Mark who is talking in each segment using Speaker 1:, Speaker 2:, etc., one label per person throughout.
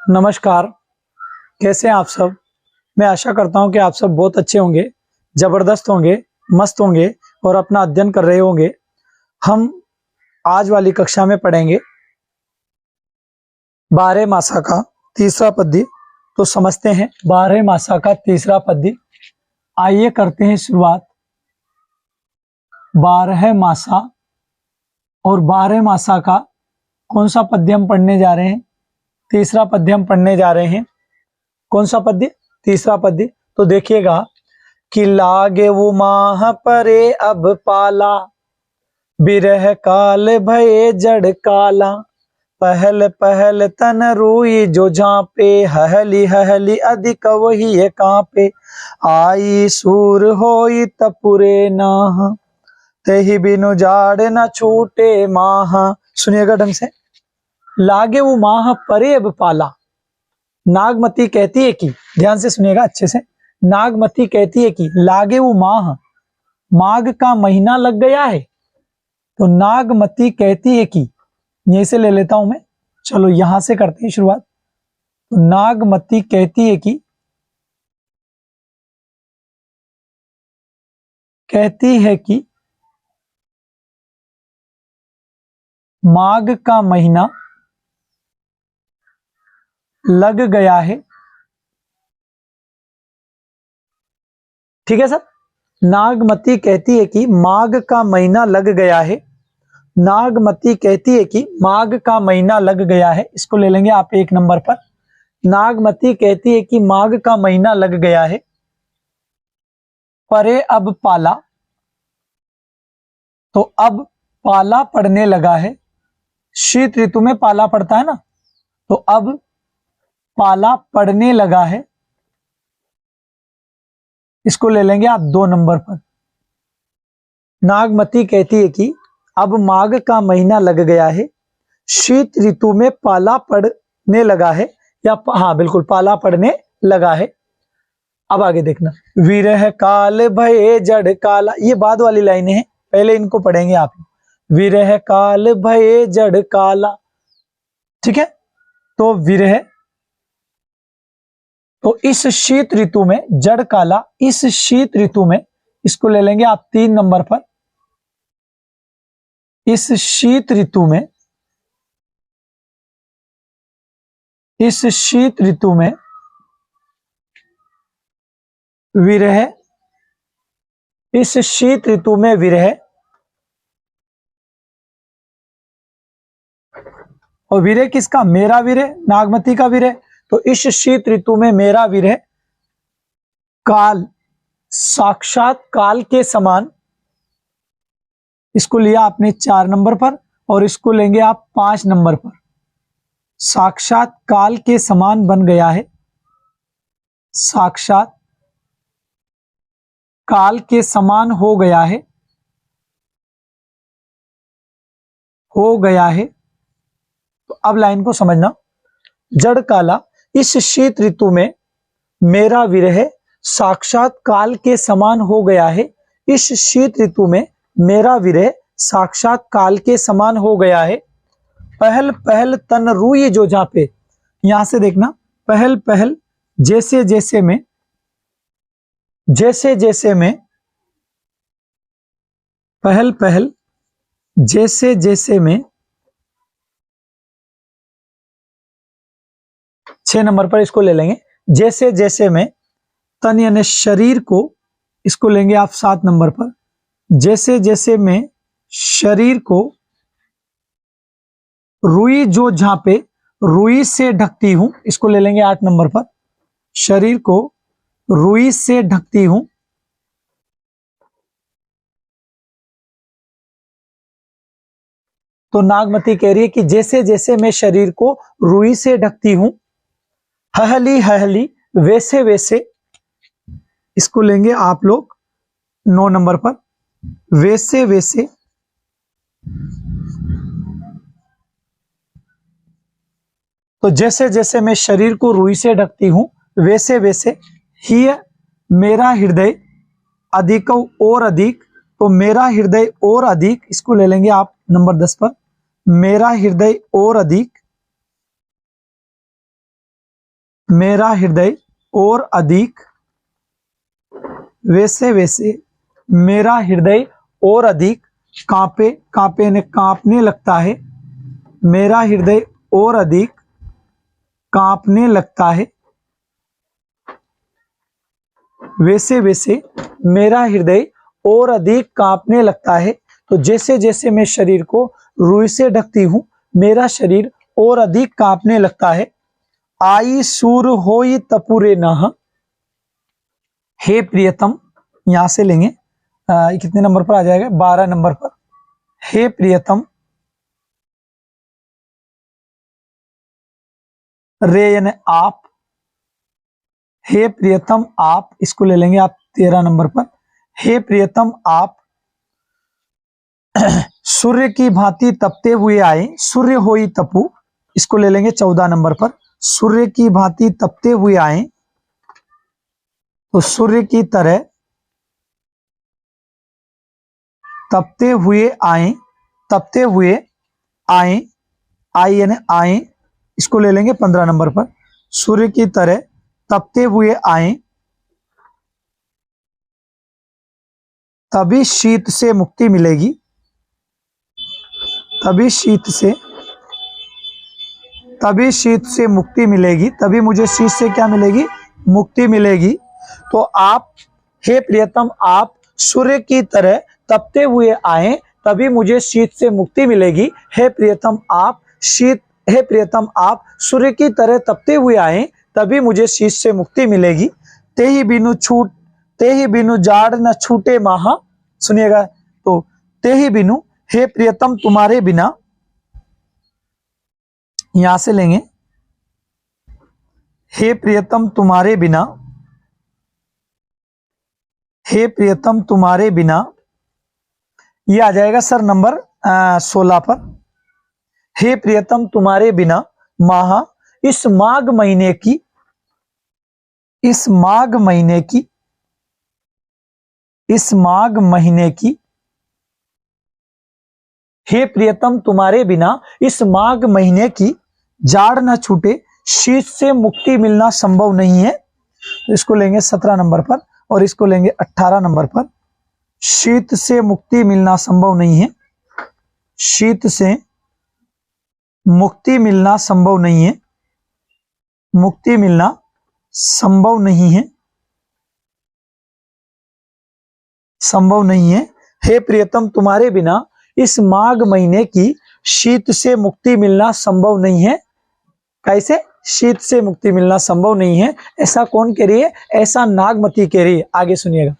Speaker 1: नमस्कार। कैसे हैं आप सब। मैं आशा करता हूं कि आप सब बहुत अच्छे होंगे, जबरदस्त होंगे, मस्त होंगे और अपना अध्ययन कर रहे होंगे। हम आज वाली कक्षा में पढ़ेंगे 12 मासा का तीसरा पद्य। तो समझते हैं 12 मासा का तीसरा पद्य। आइए करते हैं शुरुआत। 12 मासा और 12 मासा का कौन सा पद्य हम पढ़ने जा रहे हैं? तीसरा पद्य हम पढ़ने जा रहे हैं। कौन सा पद्य? तीसरा पद्य। तो देखिएगा कि लागे वो माह परे अब पाला, बिरह काल भये जड़ काला, पहल पहल तन रूई जो झांपे, हहली हहली अधिक वही कांपे, आई सूर होई तपुरे नाह, तेहि बिनु जाड़ न छूटे माह। सुनिएगा ढंग से। लागे वो माह परे अब पाला। नागमती कहती है कि, ध्यान से सुनिएगा अच्छे से, नागमती कहती है कि लागे वो माह, माघ का महीना लग गया है। तो नागमती कहती है कि, यहीं से ले लेता हूं मैं, चलो यहां से करते हैं शुरुआत। तो नागमती कहती है कि माघ का महीना लग गया है। ठीक है सर। नागमती कहती है कि माघ का महीना लग गया है। नागमती कहती है कि माघ का महीना लग गया है। इसको ले लेंगे आप एक नंबर पर। नागमती कहती है कि माघ का महीना लग गया है। परे अब पाला, तो अब पाला पड़ने लगा है। शीत ऋतु में पाला पड़ता है ना, तो अब पाला पड़ने लगा है। इसको ले लेंगे आप 2 नंबर पर। नागमती कहती है कि अब माघ का महीना लग गया है, शीत ऋतु में पाला पड़ने लगा है, या हाँ बिल्कुल पाला पड़ने लगा है। अब आगे देखना, विरह काल भये जड़ काला, ये बाद वाली लाइनें हैं, पहले इनको पढ़ेंगे आप। विरह काल भये जड़ काला। ठीक है। तो विरह, तो इस शीत ऋतु में, जड़ काला, इस शीत ऋतु में, इसको ले लेंगे आप 3 नंबर पर। इस शीत ऋतु में, इस शीत ऋतु में विरह, इस शीत ऋतु में विरह, और विरह किसका? मेरा विरह, नागमती का विरह। तो इस शीत ऋतु में मेरा विरह काल, साक्षात काल के समान, इसको लिया आपने 4 नंबर पर, और इसको लेंगे आप 5 नंबर पर। साक्षात काल के समान बन गया है। साक्षात काल के समान हो गया है, हो गया है। तो अब लाइन को समझना। जड़ काला, इस शीत ऋतु में मेरा विरह साक्षात काल के समान हो गया है। इस शीत ऋतु में मेरा विरह साक्षात काल के समान हो गया है। पहल पहल तन रूई जो झांपे, यहां से देखना, पहल पहल जैसे जैसे में, जैसे जैसे में, पहल पहल जैसे जैसे में, 6 नंबर पर इसको ले लेंगे। जैसे जैसे में, तन यानी शरीर को, इसको लेंगे आप 7 नंबर पर। जैसे जैसे में शरीर को रुई जो झांपे, रुई से ढकती हूं, इसको ले लेंगे 8 नंबर पर। शरीर को रुई से ढकती हूं, तो नागमती कह रही है कि जैसे जैसे मैं शरीर को रुई से ढकती हूं, हहली हहली वैसे वैसे, इसको लेंगे आप लोग 9 नंबर पर। वैसे वैसे, तो जैसे जैसे मैं शरीर को रुई से ढकती हूं, वैसे वैसे ही मेरा हृदय अधिक और अधिक, तो मेरा हृदय और अधिक, इसको ले लेंगे आप नंबर 10 पर। मेरा हृदय और अधिक मेरा हृदय और अधिक, वैसे वैसे मेरा हृदय और अधिक कांपे, कांपे ने कांपने लगता है, मेरा हृदय और अधिक कांपने लगता है, वैसे वैसे मेरा हृदय और अधिक कांपने लगता है। तो जैसे जैसे मैं शरीर को रुई से ढकती हूं, मेरा शरीर और अधिक कांपने लगता है। आई सूर होई तपुरे नह, हे प्रियतम, यहां से लेंगे कितने नंबर पर आ जाएगा, 12 नंबर पर। हे प्रियतम, रे यानी आप, हे प्रियतम आप, इसको ले लेंगे आप 13 नंबर पर। हे प्रियतम आप सूर्य की भांति तपते हुए आए, सूर्य होई तपु, इसको ले लेंगे 14 नंबर पर। सूर्य की भांति तपते हुए आए, तो सूर्य की तरह तपते हुए आए, तपते हुए आए, आए यानी आए, इसको ले लेंगे 15 नंबर पर। सूर्य की तरह तपते हुए आए, तभी शीत से मुक्ति मिलेगी, तभी शीत से, तभी शीत से मुक्ति मिलेगी, तभी मुझे शीत से क्या मिलेगी, मुक्ति मिलेगी। तो आप, हे प्रियतम आप सूर्य की तरह तपते हुए आए, तभी मुझे शीत से मुक्ति मिलेगी। हे प्रियतम आप शीत, हे प्रियतम आप सूर्य की तरह तपते हुए आए, तभी मुझे शीत से मुक्ति मिलेगी। ते ही बिनु छूट, ते ही बिनु जाड़ न छूटे माह, सुनिएगा, तो ते ही बिनु, हे प्रियतम तुम्हारे बिना, यहां से लेंगे, हे प्रियतम तुम्हारे बिना, हे प्रियतम तुम्हारे बिना, ये आ जाएगा सर नंबर 16 पर। हे प्रियतम तुम्हारे बिना माह, इस माघ महीने की, इस माघ महीने की, इस माघ महीने की, हे प्रियतम तुम्हारे बिना इस माघ महीने की जाड़ न छूटे, शीत से मुक्ति मिलना संभव नहीं है। तो इसको लेंगे 17 नंबर पर और इसको लेंगे 18 नंबर पर। शीत से मुक्ति मिलना संभव नहीं है, शीत से मुक्ति मिलना संभव नहीं है, मुक्ति मिलना संभव नहीं है, संभव नहीं है। हे प्रियतम तुम्हारे बिना इस माघ महीने की शीत से मुक्ति मिलना संभव नहीं है। कैसे शीत से मुक्ति मिलना संभव नहीं है, ऐसा कौन कह रही है, ऐसा नागमती कह रही है। आगे सुनिएगा,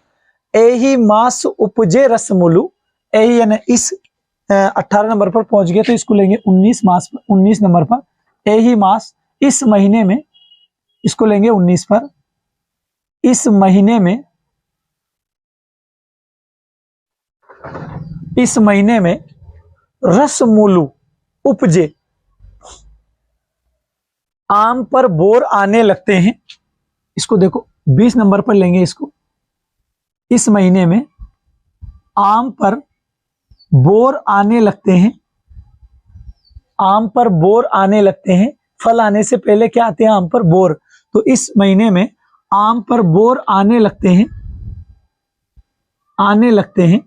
Speaker 1: एही मास उपजे रसमुलु, एही यानी इस 18 नंबर पर पहुंच गए, तो इसको लेंगे 19 मास, 19 नंबर पर। एही मास, इस महीने में, इसको लेंगे 19 पर। इस महीने में, इस महीने में रसमुलु उपजे, आम पर बोर आने लगते हैं। इसको देखो 20 नंबर पर लेंगे इसको। इस महीने में आम पर बोर आने लगते हैं, आम पर बोर आने लगते हैं। फल आने से पहले क्या आते हैं, आम पर बोर। तो इस महीने में आम पर बोर आने लगते हैं, आने लगते हैं।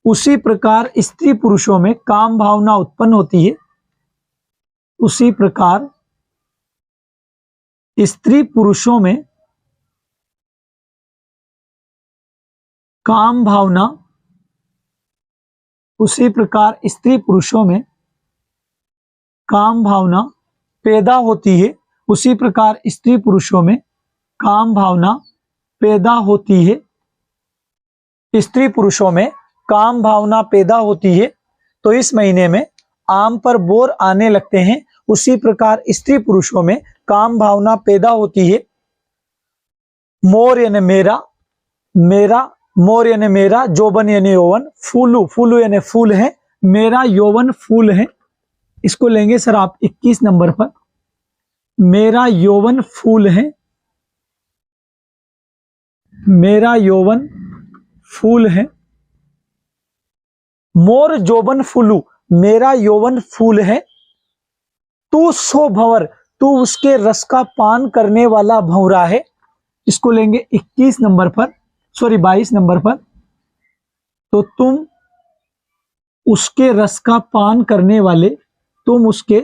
Speaker 1: उसी प्रकार स्त्री पुरुषों में काम भावना उत्पन्न होती है, उसी प्रकार स्त्री पुरुषों में काम भावना, उसी प्रकार स्त्री पुरुषों में काम भावना पैदा होती है, उसी प्रकार स्त्री पुरुषों में काम भावना पैदा होती है, स्त्री पुरुषों में काम भावना पैदा होती है। तो इस महीने में आम पर बोर आने लगते हैं, उसी प्रकार स्त्री पुरुषों में काम भावना पैदा होती है। मोर यानी मेरा, मेरा, मोर यानी मेरा, जोबन यानी यौवन, फूलू, फूलू यानी फूल है, मेरा यौवन फूल है। इसको लेंगे सर आप 21 नंबर पर। मेरा यौवन फूल है, मेरा यौवन फूल है। मोर जोबन फूलू, मेरा यौवन फूल है। तू सो भंवर, तू उसके रस का पान करने वाला भंवरा है। इसको लेंगे 21 नंबर पर, सॉरी 22 नंबर पर। तो तुम उसके रस का पान करने वाले, तुम उसके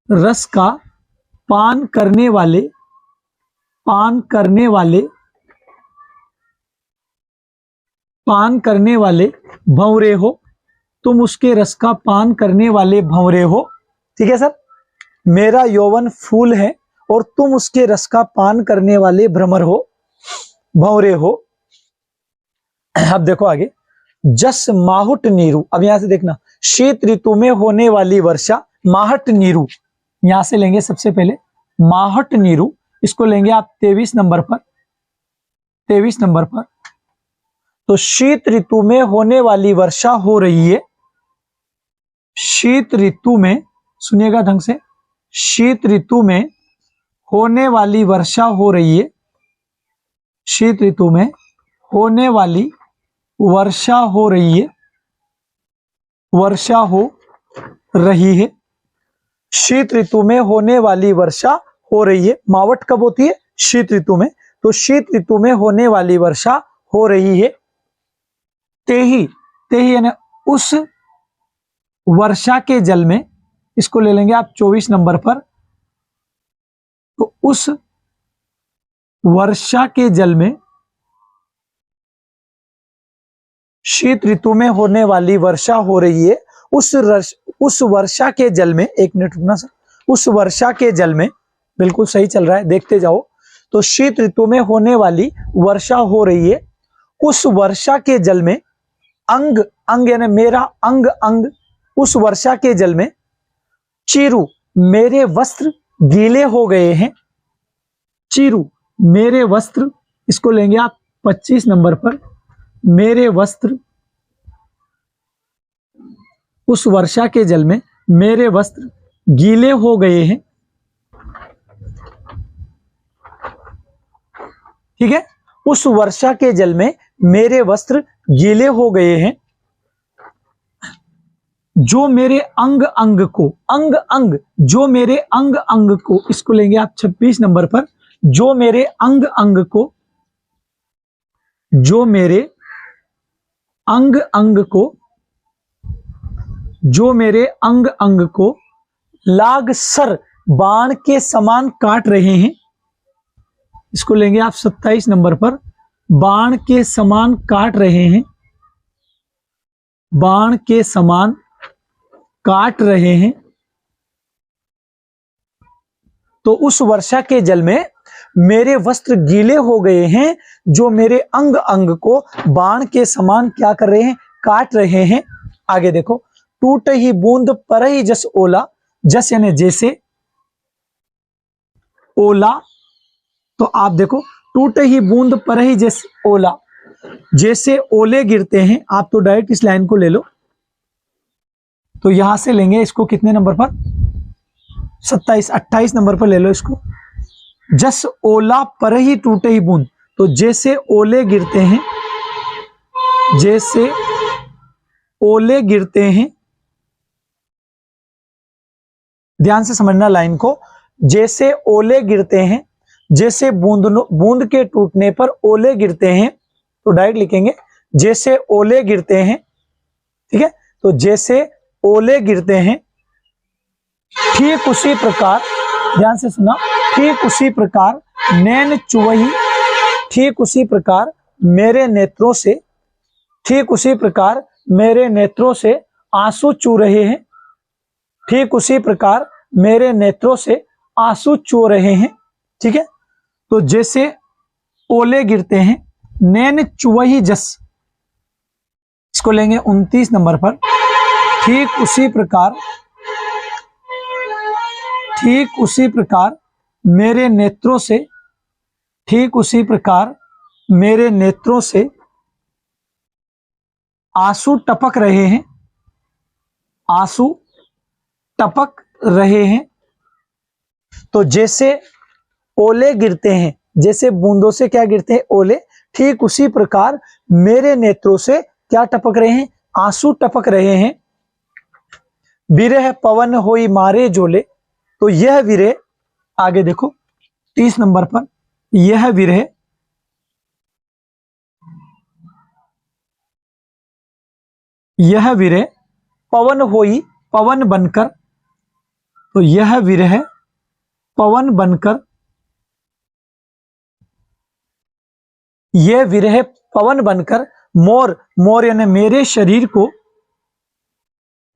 Speaker 1: रस का पान करने वाले, पान करने वाले, पान करने वाले भंवरे हो। तुम उसके रस का पान करने वाले भंवरे हो। ठीक है सर। मेरा यौवन फूल है और तुम उसके रस का पान करने वाले भ्रमर हो, भंवरे हो। अब देखो आगे, जस माहुट नीरू। अब यहां से देखना, शीत ऋतु में होने वाली वर्षा, माहट नीरू। यहां से लेंगे सबसे पहले माहट नीरू। इसको लेंगे आप 23 नंबर पर, 23 नंबर पर। तो शीत ऋतु में होने वाली वर्षा हो रही है। शीत ऋतु में, सुनिएगा ढंग से, शीत ऋतु में होने वाली वर्षा हो रही है। शीत ऋतु में होने वाली वर्षा हो रही है, वर्षा हो रही है। शीत ऋतु में होने वाली वर्षा हो रही है। मावट कब होती है? शीत ऋतु में। तो शीत ऋतु में होने वाली वर्षा हो रही है। तेही, तेही यानी उस वर्षा के जल में, इसको ले लेंगे आप 24 नंबर पर। तो उस वर्षा के जल में, शीत ऋतु में होने वाली वर्षा हो रही है। उस वर्षा के जल में, एक मिनट रुकना सर, उस वर्षा के जल में, बिल्कुल सही चल रहा है, देखते जाओ। तो शीत ऋतु में होने वाली वर्षा हो रही है। उस वर्षा के जल में अंग, अंग यानी मेरा अंग अंग, उस वर्षा के जल में चिरू, मेरे वस्त्र गीले हो गए हैं। चिरू, मेरे वस्त्र, इसको लेंगे आप 25 नंबर पर। मेरे वस्त्र, उस वर्षा के जल में मेरे वस्त्र गीले हो गए हैं। ठीक है, उस वर्षा के जल में मेरे वस्त्र गीले हो गए हैं। जो मेरे अंग अंग को, अंग अंग, जो मेरे अंग अंग को, इसको लेंगे आप 26 नंबर पर। जो मेरे अंग अंग को, जो मेरे अंग अंग को, जो मेरे अंग अंग को लाग सर बाण के समान काट रहे हैं। इसको लेंगे आप 27 नंबर पर। बाण के समान काट रहे हैं, बाण के समान काट रहे हैं। तो उस वर्षा के जल में मेरे वस्त्र गीले हो गए हैं, जो मेरे अंग अंग को बाण के समान क्या कर रहे हैं? काट रहे हैं। आगे देखो, टूट ही बूंद पर ही जस ओला। जस यानी जैसे, ओला, तो आप देखो, टूट ही बूंद पर ही जस ओला, जैसे ओले गिरते हैं। आप तो डायरेक्ट इस लाइन को ले लो। तो यहां से लेंगे इसको कितने नंबर पर? 27, 28 नंबर पर ले लो इसको। जस ओला पर ही टूटे ही बूंद, तो जैसे ओले गिरते हैं, जैसे ओले गिरते हैं, ध्यान से समझना लाइन को। जैसे ओले गिरते हैं, जैसे बूंद के टूटने पर ओले गिरते हैं, तो डायरेक्ट लिखेंगे जैसे ओले गिरते हैं। ठीक है, तो जैसे ओले गिरते हैं, ठीक उसी प्रकार, ध्यान से सुना, ठीक उसी प्रकार नैन चुवही, ठीक उसी प्रकार मेरे नेत्रों से, ठीक उसी प्रकार मेरे नेत्रों से आंसू चू रहे हैं। ठीक उसी प्रकार मेरे नेत्रों से आंसू चू रहे हैं। ठीक है, तो जैसे ओले गिरते हैं, नैन चुवही जस, इसको लेंगे 29 नंबर पर। ठीक उसी प्रकार, ठीक उसी प्रकार मेरे नेत्रों से, ठीक उसी प्रकार मेरे नेत्रों से आंसू टपक रहे हैं, आंसू टपक रहे हैं। तो जैसे ओले गिरते हैं, जैसे बूंदों से क्या गिरते हैं? ओले। ठीक उसी प्रकार मेरे नेत्रों से क्या टपक रहे हैं? आंसू टपक रहे हैं। बिरह पवन होई मारे जोले, तो यह विरह, आगे देखो 30 नंबर पर, यह विरह पवन होई पवन बनकर, तो यह विरह पवन बनकर, यह विरह पवन बनकर मोर, मोर यानी मेरे शरीर को,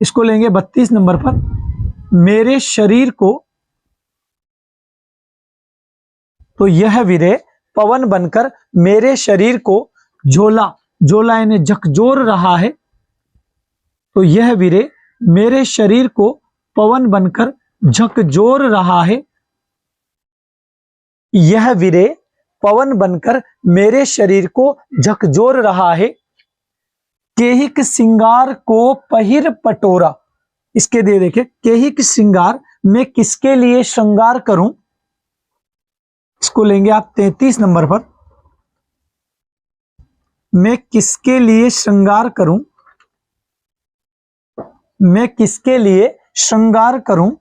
Speaker 1: इसको लेंगे 32 नंबर पर, मेरे शरीर को, तो यह विरह पवन बनकर मेरे शरीर को झोला, झोला यानी झकझोर रहा है, तो यह विरह मेरे शरीर को पवन बनकर झकझोर रहा है, यह विरह पवन बनकर मेरे शरीर को झकझोर रहा है। केहिक सिंगार को पहिर पटोरा, इसके दे देखे, केहिक श्रृंगार, मैं किसके लिए श्रृंगार करूं, इसको लेंगे आप 33 नंबर पर, मैं किसके लिए श्रृंगार करूं, मैं किसके लिए श्रृंगार करूं,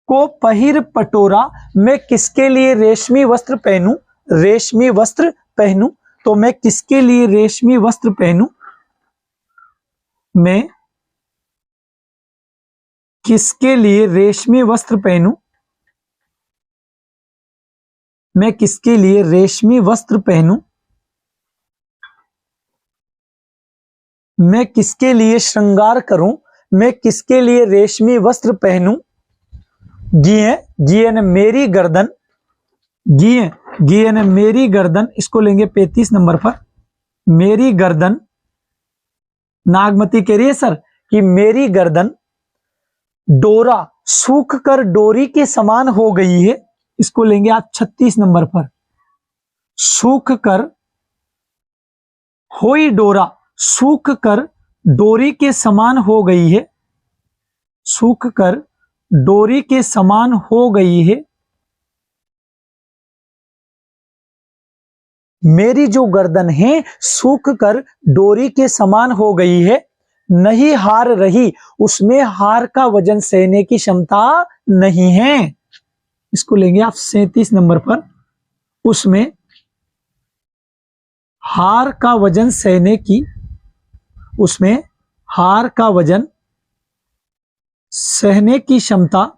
Speaker 1: को पहिर पटोरा, मैं किसके लिए रेशमी वस्त्र पहनूं, रेशमी वस्त्र पहनूं, तो मैं किसके लिए रेशमी वस्त्र पहनूं, मैं किसके लिए रेशमी वस्त्र पहनूं, मैं किसके लिए रेशमी वस्त्र पहनूं, मैं किसके लिए श्रृंगार करूं, मैं किसके लिए रेशमी वस्त्र पहनूं। गिये, गिये ने मेरी गर्दन, गिये, गिये ने मेरी गर्दन, इसको लेंगे 35 नंबर पर, मेरी गर्दन, नागमती कह रही है सर कि मेरी गर्दन डोरा सूख कर डोरी के समान हो गई है, इसको लेंगे आप 36 नंबर पर, सूख कर, होई डोरा, सूख कर डोरी के समान हो गई है, सूख कर डोरी के समान हो गई है। मेरी जो गर्दन है सूख कर डोरी के समान हो गई है, नहीं हार रही, उसमें हार का वजन सहने की क्षमता नहीं है, इसको लेंगे आप 37 नंबर पर, उसमें हार का वजन सहने की, उसमें हार का वजन सहने की क्षमता,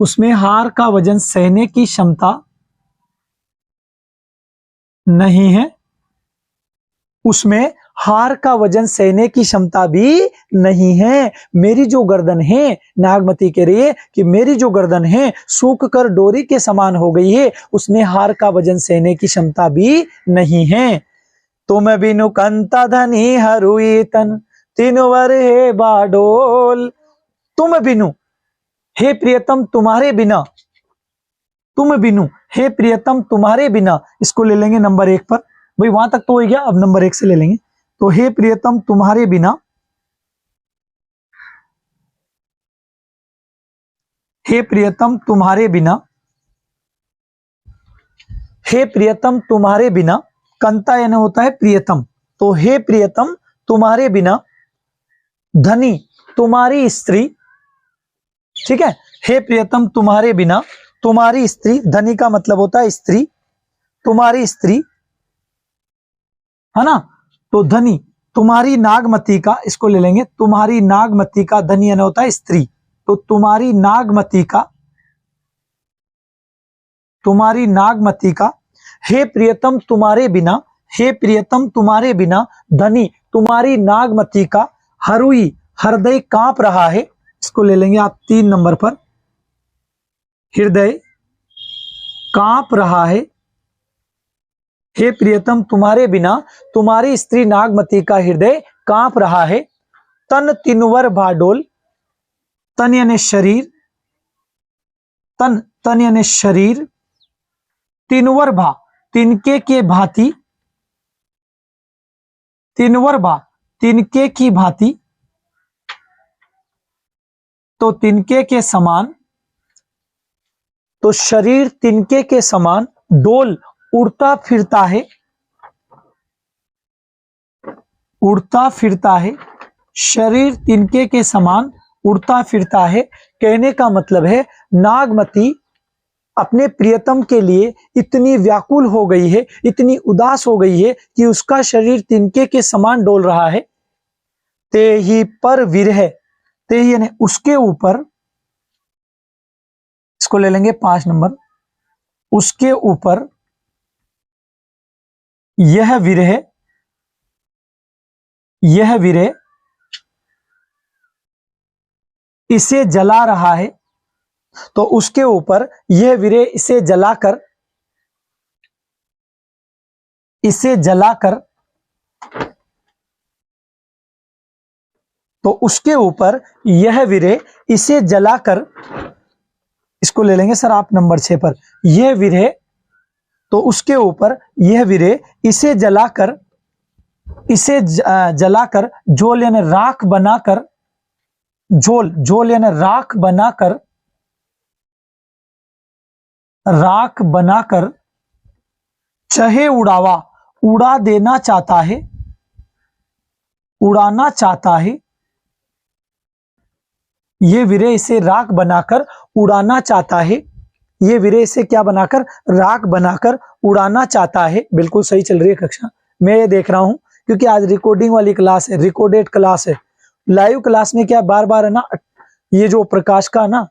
Speaker 1: उसमें हार का वजन सहने की क्षमता नहीं है, उसमें हार का वजन सहने की क्षमता भी नहीं है। मेरी जो गर्दन है, नागमती कह रही है कि मेरी जो गर्दन है सूख कर डोरी के समान हो गई है, उसमें हार का वजन सहने की क्षमता भी नहीं है। तुम बिनु कंता धनी हरुई तन, तीन वर हे बाडोल, तुम बिनु, हे प्रियतम तुम्हारे बिना, तुम बिनु, हे प्रियतम तुम्हारे बिना, इसको ले लेंगे नंबर 1 पर, भाई वहां तक तो हो गया, अब नंबर 1 से ले लेंगे, तो हे प्रियतम तुम्हारे बिना, हे प्रियतम तुम्हारे बिना, हे प्रियतम तुम्हारे बिना, कंता यानी होता है प्रियतम, तो हे प्रियतम तुम्हारे बिना, धनी तुम्हारी स्त्री, ठीक है, हे प्रियतम तुम्हारे बिना, तुम्हारी स्त्री, धनी का मतलब होता है स्त्री, तुम्हारी स्त्री है ना, तो धनी, तुम्हारी नागमती का, इसको ले लेंगे, तुम्हारी नागमती का, धनी यानी होता है स्त्री, तो तुम्हारी नागमती का, तुम्हारी नागमती का, हे प्रियतम तुम्हारे बिना, हे प्रियतम तुम्हारे बिना, धनी तुम्हारी नागमती का, हरुई हृदय कांप रहा है, इसको ले लेंगे आप 3 नंबर पर, हृदय कांप रहा है, हे प्रियतम तुम्हारे बिना, तुम्हारी स्त्री नागमती का हृदय कांप रहा है। तन तिनवर भाडोल, तन यानी शरीर, तन, तन यानी शरीर, तिनवर भा, तिनके के भांति, तिनवर भा, तिनके की भांति, तो तिनके के समान, तो शरीर तिनके के समान, डोल उड़ता फिरता है, उड़ता फिरता है, शरीर तिनके के समान उड़ता फिरता है। कहने का मतलब है नागमती अपने प्रियतम के लिए इतनी व्याकुल हो गई है, इतनी उदास हो गई है कि उसका शरीर तिनके के समान डोल रहा है। ते ही पर विरह, ते ही यानी उसके ऊपर, इसको ले लेंगे 5 नंबर, उसके ऊपर यह विरह, यह विरह इसे जला रहा है। तो उसके ऊपर यह विरह इसे जलाकर, इसे जलाकर, तो उसके ऊपर यह विरह इसे जलाकर, इसको ले लेंगे सर आप नंबर 6 पर, यह विरह, तो उसके ऊपर यह विरह इसे जलाकर, इसे जलाकर झोल यानी राख बनाकर, झोल, झोल यानी राख बनाकर, राख बनाकर चहे उड़ावा, उड़ा देना चाहता है, उड़ाना चाहता है। ये विरह इसे राख बनाकर उड़ाना चाहता है, ये विरह इसे क्या बनाकर, राख बनाकर उड़ाना चाहता है। बिल्कुल सही चल रही है कक्षा, मैं ये देख रहा हूं क्योंकि आज रिकॉर्डिंग वाली क्लास है, रिकॉर्डेड क्लास है। लाइव क्लास में क्या बार बार है ना, ये जो प्रकाश का ना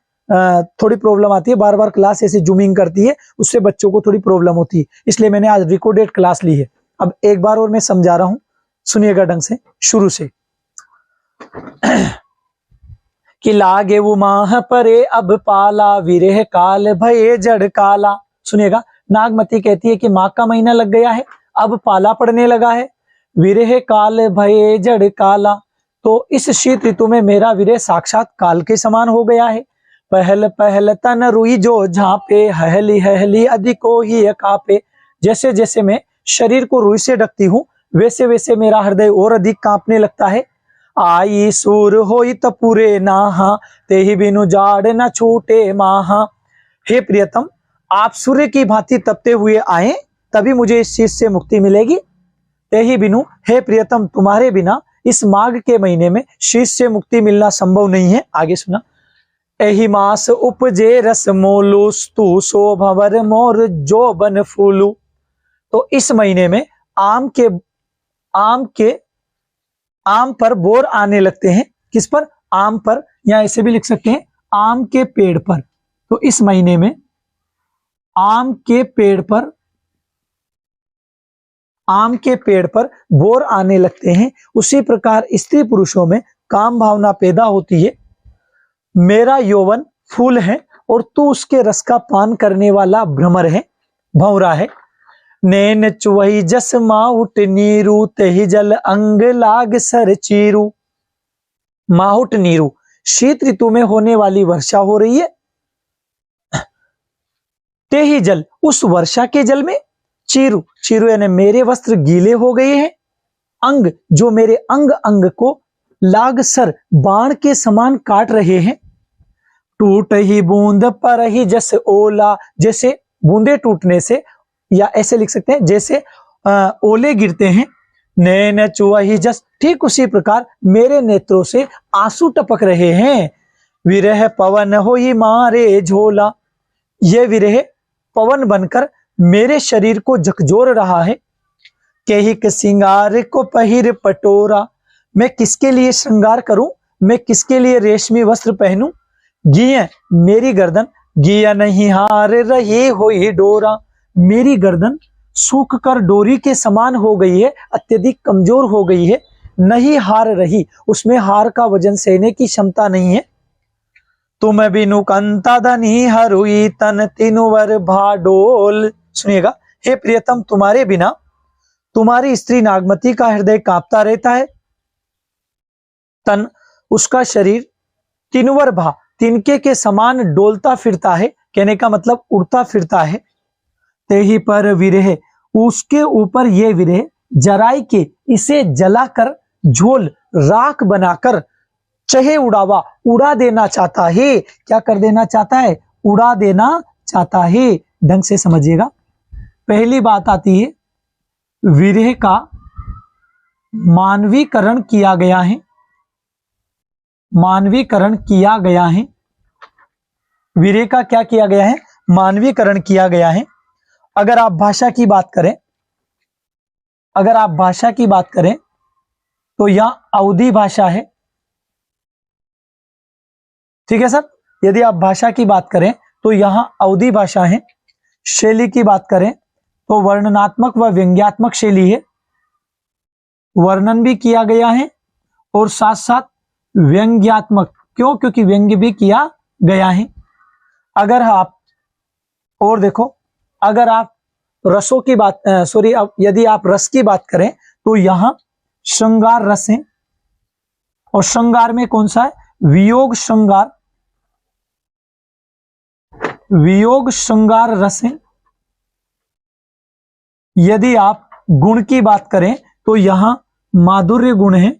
Speaker 1: थोड़ी प्रॉब्लम आती है, बार बार क्लास ऐसे जूमिंग करती है, उससे बच्चों को थोड़ी प्रॉब्लम होती है, इसलिए मैंने आज रिकॉर्डेड क्लास ली है। अब एक बार और मैं समझा रहा हूं, सुनिएगा ढंग से शुरू से। कि लागे वो माह परे अब पाला, विरह काल भये जड़ काला। सुनिएगा, नागमती कहती है कि माघ का महीना लग गया है, अब पाला पड़ने लगा है, विरह काल भये जड़ काला। तो इस शीत ऋतु में मेरा विरह साक्षात काल के समान हो गया है। पहल पहल तन रुई जो झांपे, हहली हहली अधिको ही कापे। जैसे जैसे मैं शरीर को रुई से ढकती हूँ, वैसे वैसे मेरा हृदय और अधिक कांपने लगता है। आई सूर होई तपुरे नाहा, ते ही बिनु जाड़ न छूटे माहा। हे प्रियतम, आप सूर्य की भांति तपते हुए आए, तभी मुझे इस चीज से मुक्ति मिलेगी। ते ही बिनु, हे प्रियतम, तुम्हारे बिना इस माघ के महीने में शीश से मुक्ति मिलना संभव नहीं है। आगे सुना, एहि मास उपजे रस मोलू, तू सो भंवर मोर जो बन फूलू। तो इस महीने में आम पर बोर आने लगते हैं। किस पर? आम पर, या ऐसे भी लिख सकते हैं आम के पेड़ पर। तो इस महीने में आम के पेड़ पर बोर आने लगते हैं। उसी प्रकार स्त्री पुरुषों में काम भावना पैदा होती है। मेरा यौवन फूल है और तू उसके रस का पान करने वाला भ्रमर है, भंवरा है। नैन चुवही जस माहुट नीरू, तेहि जल अंग लाग सर चीरू। माहुट नीरू, शीत ऋतु में होने वाली वर्षा हो रही है। तेहि जल, उस वर्षा के जल में, चीरू, चीरू यानी मेरे वस्त्र गीले हो गए हैं। अंग, जो मेरे अंग अंग को लाग सर, बाण के समान काट रहे हैं। टूट ही बूंद पर ही जस ओला, जैसे बूंदे टूटने से, या ऐसे लिख सकते हैं जैसे ओले गिरते हैं। नैन चुवही जस, ठीक उसी प्रकार मेरे नेत्रों से आंसू टपक रहे हैं। विरह पवन होई मारे झोला, ये विरह पवन बनकर मेरे शरीर को झकझोर रहा है। केहिक सिंगार को पहिर पटोरा, मैं किसके लिए श्रृंगार करूं, मैं किसके लिए रेशमी वस्त्र पहनूं। गिय, मेरी गर्दन, गिया नहीं हार रही होई डोरा, मेरी गर्दन सूख कर डोरी के समान हो गई है, अत्यधिक कमजोर हो गई है। नहीं हार रही, उसमें हार का वजन सहने की क्षमता नहीं है। तुम बिनु कंता धनी हरुई तन, तीनुवर भाडोल। सुनिएगा, हे प्रियतम, तुम्हारे बिना तुम्हारी स्त्री नागमती का हृदय कांपता रहता है। तन, उसका शरीर, तीनुवर भा, तिनके के समान डोलता फिरता है। कहने का मतलब उड़ता फिरता है। तेहि पर विरह, उसके ऊपर ये विरह जराई के, इसे जलाकर झोल राख बनाकर, चहे उड़ावा, उड़ा देना चाहता है। क्या कर देना चाहता है? उड़ा देना चाहता है। ढंग से समझिएगा। पहली बात आती है, विरह का मानवीकरण किया गया है। मानवीकरण किया गया है। वीर्य का क्या किया गया है? मानवीकरण किया गया है। अगर आप भाषा की बात करें, अगर आप भाषा की बात करें तो यह अवधी भाषा है। ठीक है सर, यदि आप भाषा की बात करें तो यहां अवधी भाषा है। शैली की बात करें तो वर्णनात्मक व व्यंग्यात्मक शैली है। वर्णन भी किया गया है और साथ साथ व्यंग्यात्मक, क्यों? क्योंकि व्यंग्य भी किया गया है। अगर आप और देखो, अगर आप रसों की बात यदि आप रस की बात करें तो यहां श्रृंगार रस है। और श्रृंगार में कौन सा है? वियोग श्रृंगार, वियोग श्रृंगार रस है। यदि आप गुण की बात करें तो यहां माधुर्य गुण है।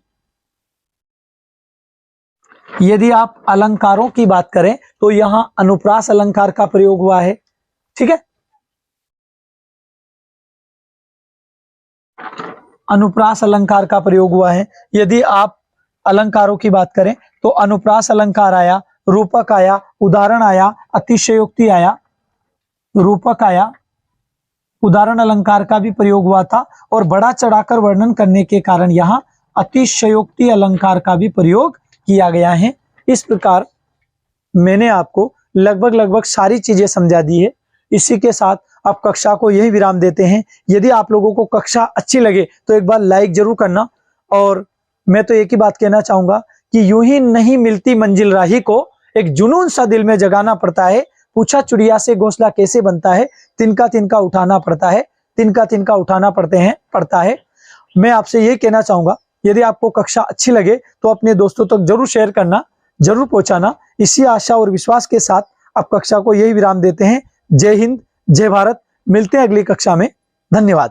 Speaker 1: यदि आप अलंकारों की बात करें तो यहां अनुप्रास अलंकार का प्रयोग हुआ है। ठीक है, अनुप्रास अलंकार का प्रयोग हुआ है। यदि आप अलंकारों की बात करें तो अनुप्रास अलंकार आया, रूपक आया, उदाहरण आया, अतिशयोक्ति आया। रूपक आया, उदाहरण अलंकार का भी प्रयोग हुआ था और बढ़ा चढ़ाकर वर्णन करने के कारण यहां अतिशयोक्ति अलंकार का भी प्रयोग किया गया है। इस प्रकार मैंने आपको लगभग सारी चीजें समझा दी है। इसी के साथ आप कक्षा को यही विराम देते हैं। यदि आप लोगों को कक्षा अच्छी लगे तो एक बार लाइक जरूर करना। और मैं तो एक ही बात कहना चाहूंगा कि यूं ही नहीं मिलती मंजिल राही को, एक जुनून सा दिल में जगाना पड़ता है। पूछा चिड़िया से घोंसला कैसे बनता है, तिनका तिनका उठाना पड़ता है, तिनका तिनका उठाना पड़ता है। मैं आपसे यही कहना चाहूंगा, यदि आपको कक्षा अच्छी लगे तो अपने दोस्तों तक जरूर शेयर करना, जरूर पहुंचाना। इसी आशा और विश्वास के साथ आप कक्षा को यही विराम देते हैं। जय हिंद, जय भारत। मिलते हैं अगली कक्षा में। धन्यवाद।